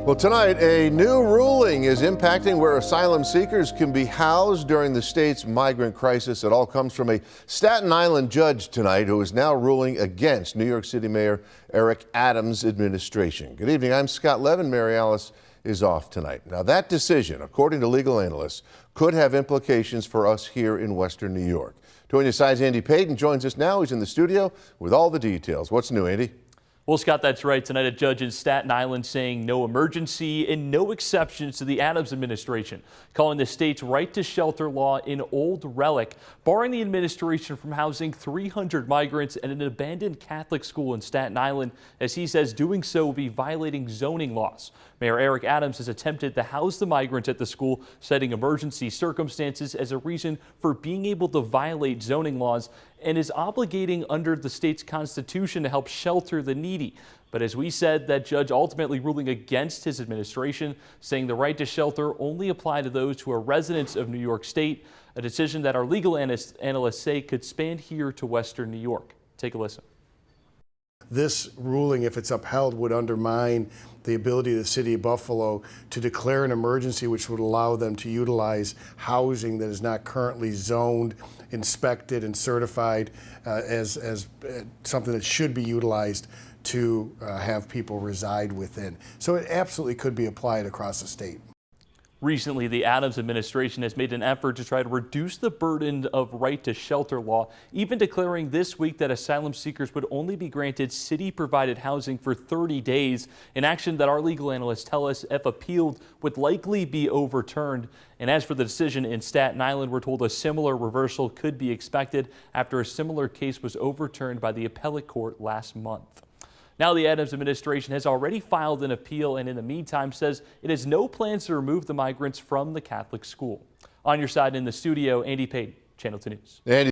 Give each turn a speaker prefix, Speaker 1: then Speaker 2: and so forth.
Speaker 1: Well, tonight, a new ruling is impacting where asylum seekers can be housed during the state's migrant crisis. It all comes from a Staten Island judge tonight who is now ruling against New York City Mayor Eric Adams' administration. Good evening. I'm Scott Levin. Mary Alice is off tonight. Now, that decision, according to legal analysts, could have implications for us here in Western New York. Joining us is Andy Payton joins us now. He's in the studio with all the details. What's new, Andy?
Speaker 2: Well, Scott, that's right. Tonight, a judge in Staten Island saying no emergency and no exceptions to the Adams administration, calling the state's right to shelter law an old relic, barring the administration from housing 300 migrants at an abandoned Catholic school in Staten Island, as he says doing so will be violating zoning laws. Mayor Eric Adams has attempted to house the migrants at the school, citing emergency circumstances as a reason for being able to violate zoning laws, and is obligating under the state's constitution to help shelter the needy. But as we said, that judge ultimately ruling against his administration, saying the right to shelter only apply to those who are residents of New York State, a decision that our legal analysts say could span here to Western New York. Take a listen.
Speaker 3: This ruling, if it's upheld, would undermine the ability of the city of Buffalo to declare an emergency, which would allow them to utilize housing that is not currently zoned, inspected, and certified as something that should be utilized to have people reside within. So it absolutely could be applied across the state.
Speaker 2: Recently, the Adams administration has made an effort to try to reduce the burden of right to shelter law, even declaring this week that asylum seekers would only be granted city-provided housing for 30 days, an action that our legal analysts tell us, if appealed, would likely be overturned. And as for the decision in Staten Island, we're told a similar reversal could be expected after a similar case was overturned by the appellate court last month. Now, the Adams administration has already filed an appeal and in the meantime says it has no plans to remove the migrants from the Catholic school. On your side in the studio, Andy Payton, Channel 2 News. Andy.